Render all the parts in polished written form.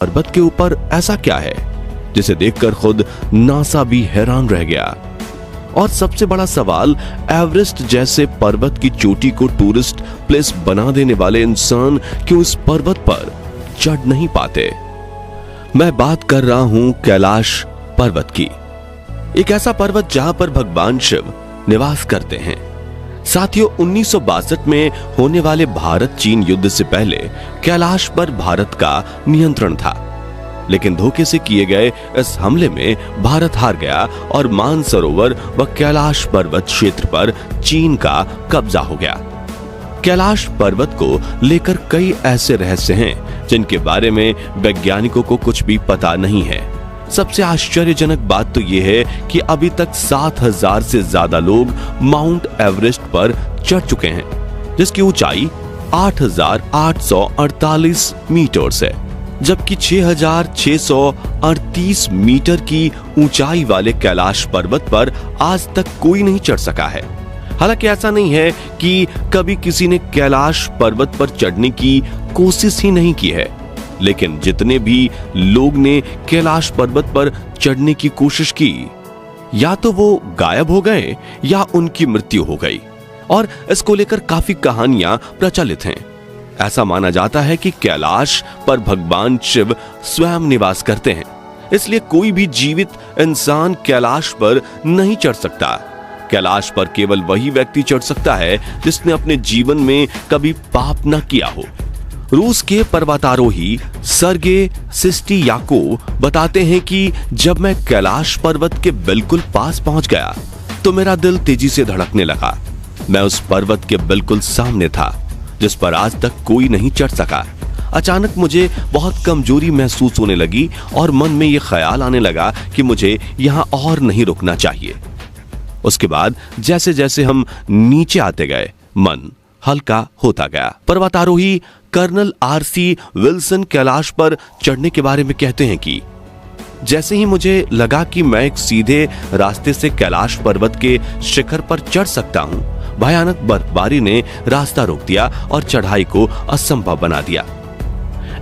पर्वत के ऊपर ऐसा क्या है जिसे देखकर खुद नासा भी हैरान रह गया। और सबसे बड़ा सवाल, एवरेस्ट जैसे पर्वत की चोटी को टूरिस्ट प्लेस बना देने वाले इंसान क्यों इस पर्वत पर चढ़ नहीं पाते। मैं बात कर रहा हूं कैलाश पर्वत की, एक ऐसा पर्वत जहां पर भगवान शिव निवास करते हैं। साथियों, 1962 में होने वाले भारत चीन युद्ध से पहले कैलाश पर भारत का नियंत्रण था, लेकिन धोखे से किए गए इस हमले में भारत हार गया और मानसरोवर व कैलाश पर्वत क्षेत्र पर चीन का कब्जा हो गया। कैलाश पर्वत को लेकर कई ऐसे रहस्य हैं जिनके बारे में वैज्ञानिकों को कुछ भी पता नहीं है। सबसे आश्चर्यजनक बात तो यह है कि अभी तक 7,000 से ज्यादा लोग माउंट एवरेस्ट पर चढ़ चुके हैं, जिसकी ऊंचाई 8,848 मीटर है, जबकि 6,638 मीटर की ऊंचाई वाले कैलाश पर्वत पर आज तक कोई नहीं चढ़ सका है। हालांकि ऐसा नहीं है कि कभी किसी ने कैलाश पर्वत पर चढ़ने की कोशिश ही नहीं की है, लेकिन जितने भी लोग ने कैलाश पर्वत पर चढ़ने की कोशिश की, या तो वो गायब हो गए या उनकी मृत्यु हो गई। और इसको लेकर काफी कहानियां प्रचलित हैं। ऐसा माना जाता है कि कैलाश पर भगवान शिव स्वयं निवास करते हैं, इसलिए कोई भी जीवित इंसान कैलाश पर नहीं चढ़ सकता। कैलाश पर केवल वही व्यक्ति चढ़ सकता है जिसने अपने जीवन में कभी पाप न किया हो। रूस के पर्वतारोही सर्गे सिस्टियाकोव बताते हैं कि जब मैं कैलाश पर्वत के बिल्कुल पास पहुंच गया तो मेरा दिल तेजी से धड़कने लगा। मैं उस पर्वत के बिल्कुल सामने था जिस पर आज तक कोई नहीं चढ़ सका। अचानक मुझे बहुत कमजोरी महसूस होने लगी और मन में यह ख्याल आने लगा कि मुझे यहां और नहीं रुकना चाहिए। उसके बाद जैसे जैसे हम नीचे आते गए, मन हल्का होता गया। पर्वतारोही कर्नल आरसी विल्सन कैलाश पर चढ़ने के बारे में कहते हैं कि जैसे ही मुझे लगा कि मैं एक सीधे रास्ते से कैलाश पर्वत के शिखर पर चढ़ सकता हूं, भयानक बर्फबारी ने रास्ता रोक दिया और चढ़ाई को असंभव बना दिया।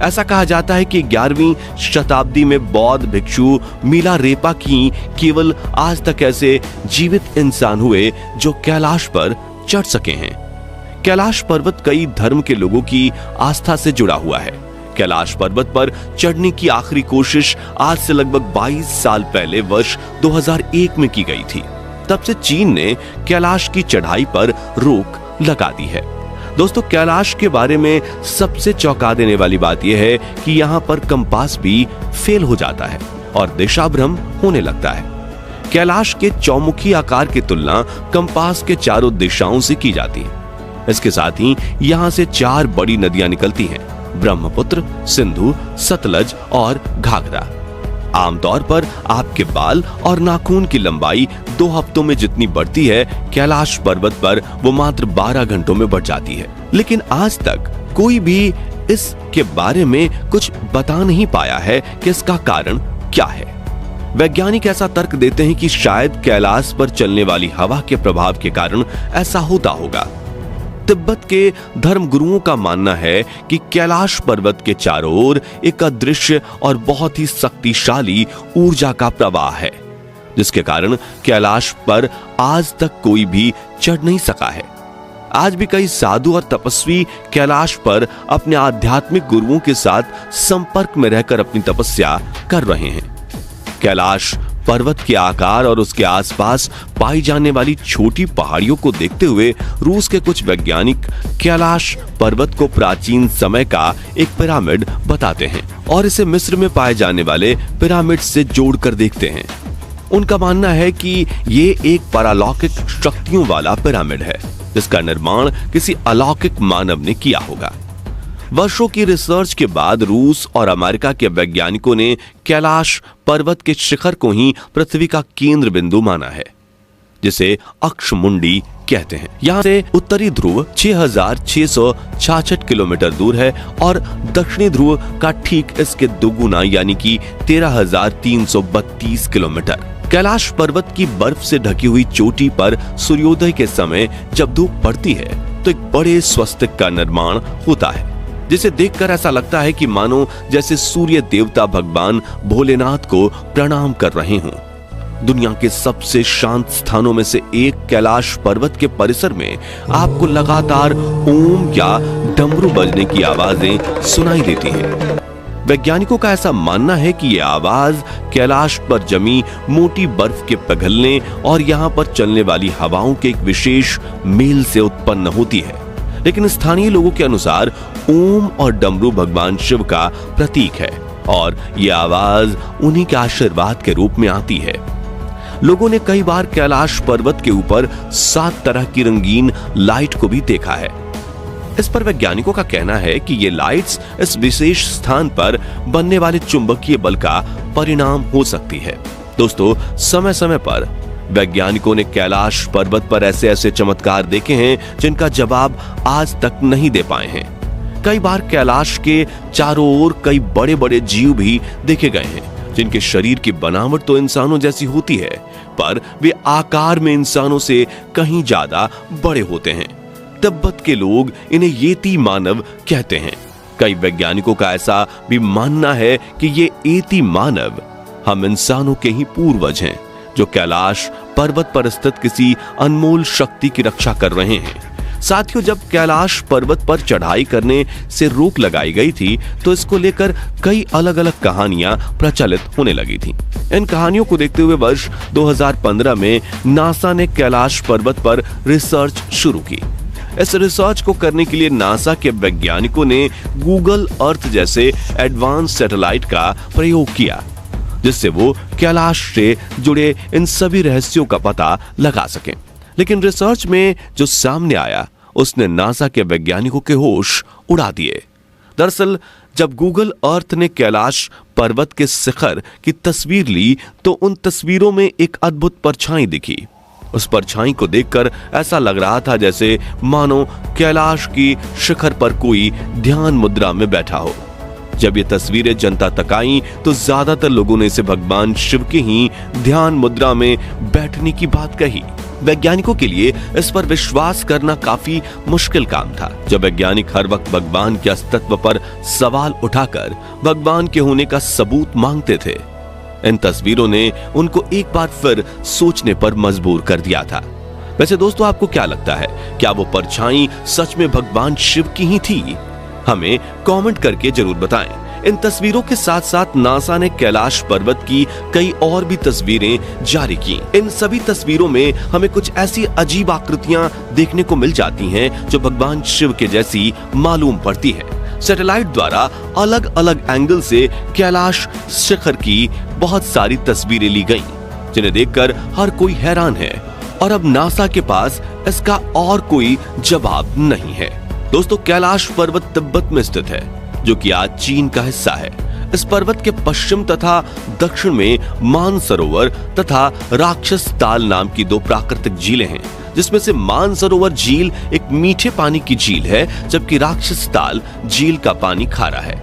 ऐसा कहा जाता है कि 11वीं शताब्दी में बौद्ध भिक्षु मिलारेपा की केवल आज तक ऐसे जीवित इंसान हुए जो कैलाश पर चढ़ सके हैं। कैलाश पर्वत कई धर्म के लोगों की आस्था से जुड़ा हुआ है। कैलाश पर्वत पर चढ़ने की आखिरी कोशिश आज से लगभग 22 साल पहले वर्ष 2001 में की गई थी। तब से चीन ने कैलाश की चढ़ाई पर रोक लगा दी है। दोस्तों, कैलाश के बारे में सबसे चौंका देने वाली बात यह है कि यहाँ पर कंपास भी फेल हो जाता है और दिशा भ्रम होने लगता है। कैलाश के चौमुखी आकार की तुलना कंपास के चारों दिशाओं से की जाती है। इसके साथ ही यहाँ से 4 बड़ी नदियां निकलती हैं, ब्रह्मपुत्र, सिंधु, सतलज और घाघरा। आमतौर पर आपके बाल और नाखून की लंबाई 2 हफ्तों में जितनी बढ़ती है, कैलाश पर्वत पर वो मात्र 12 घंटों में बढ़ जाती है। लेकिन आज तक कोई भी इसके बारे में कुछ बता नहीं पाया है कि इसका कारण क्या है। वैज्ञानिक ऐसा तर्क देते हैं कि शायद कैलाश पर चलने वाली हवा के प्रभाव के कारण ऐसा होता होगा। तिब्बत के धर्मगुरुओं का मानना है कि कैलाश पर्वत के चारों ओर एक अदृश्य और बहुत ही शक्तिशाली ऊर्जा का प्रवाह है, जिसके कारण कैलाश पर आज तक कोई भी चढ़ नहीं सका है। आज भी कई साधु और तपस्वी कैलाश पर अपने आध्यात्मिक गुरुओं के साथ संपर्क में रहकर अपनी तपस्या कर रहे हैं। कैलाश पर्वत के आकार और उसके आसपास पाई जाने वाली छोटी पहाड़ियों को देखते हुए रूस के कुछ वैज्ञानिक कैलाश पर्वत को प्राचीन समय का एक पिरामिड बताते हैं और इसे मिस्र में पाए जाने वाले पिरामिड से जोड़कर देखते हैं। उनका मानना है कि ये एक पारलौकिक शक्तियों वाला पिरामिड है, जिसका निर्माण किसी अलौकिक मानव ने किया होगा। वर्षों की रिसर्च के बाद रूस और अमेरिका के वैज्ञानिकों ने कैलाश पर्वत के शिखर को ही पृथ्वी का केंद्र बिंदु माना है, जिसे अक्षमुंडी कहते हैं। यहाँ से उत्तरी ध्रुव 6,666 किलोमीटर दूर है और दक्षिणी ध्रुव का ठीक इसके दोगुना यानी कि 13,332 किलोमीटर। कैलाश पर्वत की बर्फ से ढकी हुई चोटी पर सूर्योदय के समय जब धूप पड़ती है तो एक बड़े स्वस्तिक का निर्माण होता है। जिसे देखकर ऐसा लगता है कि मानो जैसे सूर्य देवता भगवान भोलेनाथ को प्रणाम कर रहे हों। दुनिया के सबसे शांत स्थानों में से एक कैलाश पर्वत के परिसर में आपको लगातार ओम या डमरू बजने की आवाजें सुनाई देती हैं। वैज्ञानिकों का ऐसा मानना है कि यह आवाज कैलाश पर जमी मोटी बर्फ के पिघलने और यहां पर चलने वाली हवाओं के एक विशेष मेल से उत्पन्न होती है। लेकिन स्थानीय लोगों के अनुसार ओम और डमरू भगवान शिव का प्रतीक है और यह आवाज उन्हीं के आशीर्वाद के रूप में आती है। लोगों ने कई बार कैलाश पर्वत के ऊपर 7 तरह की रंगीन लाइट को भी देखा है। इस पर वैज्ञानिकों का कहना है कि ये लाइट्स इस विशेष स्थान पर बनने वाले चुंबकीय बल का परिणाम हो सकती है। दोस्तों, समय समय पर वैज्ञानिकों ने कैलाश पर्वत पर ऐसे ऐसे चमत्कार देखे हैं जिनका जवाब आज तक नहीं दे पाए हैं। कई बार कैलाश के चारों ओर कई बड़े बड़े जीव भी देखे गए हैं जिनके शरीर की बनावट तो इंसानों जैसी होती है, पर वे आकार में इंसानों से कहीं ज्यादा बड़े होते हैं। तिब्बत के लोग इन्हें येती मानव कहते हैं। कई वैज्ञानिकों का ऐसा भी मानना है कि ये येती मानव हम इंसानों के ही पूर्वज हैं, जो कैलाश पर्वत पर स्थित किसी अनमोल शक्ति की रक्षा कर रहे हैं। साथियों, जब कैलाश पर्वत पर चढ़ाई करने से रोक लगाई गई थी तो इसको लेकर कई अलग अलग कहानियां प्रचलित होने लगी थी। इन कहानियों को देखते हुए वर्ष 2015 में नासा ने कैलाश पर्वत पर रिसर्च शुरू की। इस रिसर्च को करने के लिए नासा के वैज्ञानिकों ने गूगल अर्थ जैसे एडवांस सैटेलाइट का प्रयोग किया, जिससे वो कैलाश से जुड़े इन सभी रहस्यों का पता लगा सकें। लेकिन रिसर्च में जो सामने आया उसने नासा के वैज्ञानिकों के होश उड़ा दिए। दरअसल जब गूगल अर्थ ने कैलाश पर्वत के शिखर की तस्वीर ली तो उन तस्वीरों में एक अद्भुत परछाई दिखी। उस परछाई को देखकर ऐसा लग रहा था जैसे मानो कैलाश की शिखर पर कोई ध्यान मुद्रा में बैठा हो। जब ये तस्वीरें जनता तक आईं तो ज्यादातर लोगों ने इसे भगवान शिव के ही ध्यान मुद्रा में बैठने की बात कही। वैज्ञानिकों के लिए इस पर विश्वास करना काफी मुश्किल काम था। जब वैज्ञानिक हर वक्त भगवान के अस्तित्व पर सवाल उठाकर भगवान के होने का सबूत मांगते थे, इन तस्वीरों ने उनको एक बार फिर सोचने पर मजबूर कर दिया था। वैसे दोस्तों, आपको क्या लगता है, क्या वो परछाई सच में भगवान शिव की ही थी? हमें कमेंट करके जरूर बताएं। इन तस्वीरों के साथ साथ नासा ने कैलाश पर्वत की कई और भी तस्वीरें जारी की। इन सभी तस्वीरों में हमें कुछ ऐसी अजीब आकृतियां देखने को मिल जाती हैं जो भगवान शिव के जैसी मालूम पड़ती है। सैटेलाइट द्वारा अलग अलग एंगल से कैलाश शिखर की बहुत सारी तस्वीरें ली गईं, जिन्हें देखकर हर कोई हैरान है और अब नासा के पास इसका और कोई जवाब नहीं है। दोस्तों, कैलाश पर्वत तिब्बत में स्थित है, जो कि आज चीन का हिस्सा है। इस पर्वत के पश्चिम तथा दक्षिण में मानसरोवर तथा राक्षस ताल नाम की 2 प्राकृतिक झीलें हैं, जिसमें से मानसरोवर झील एक मीठे पानी की झील है, जबकि राक्षस ताल झील का पानी खारा है।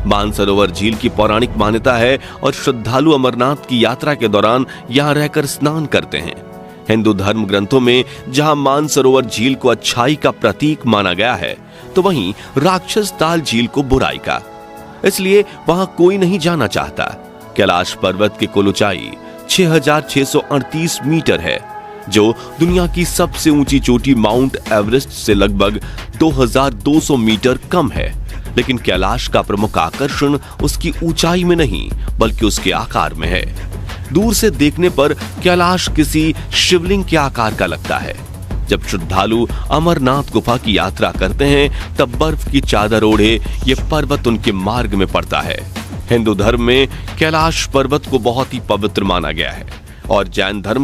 मानसरोवर झील की पौराणिक मान्यता है और श्रद्धालु अमरनाथ की यात्रा के दौरान यहाँ रहकर स्नान करते हैं। हिंदू धर्म ग्रंथों में जहां मानसरोवर झील को अच्छाई का प्रतीक माना गया है, तो वहीं राक्षस ताल झील को बुराई का, इसलिए वहां कोई नहीं जाना चाहता। कैलाश पर्वत की कुल ऊंचाई 6638 मीटर है, जो दुनिया की सबसे ऊंची चोटी माउंट एवरेस्ट से लगभग 2200 मीटर कम है। लेकिन कैलाश का प्रमुख आकर्षण उसकी ऊंचाई में नहीं, बल्कि उसके आकार में है। दूर से देखने पर कैलाश किसी शिवलिंग के आकार का लगता है। जब श्रद्धालु अमरनाथ गुफा की यात्रा करते हैं तब बर्फ की चादर ओढ़े ये पर्वत उनके मार्ग में पड़ता है। हिंदू धर्म में कैलाश पर्वत को बहुत ही पवित्र माना गया है और जैन धर्म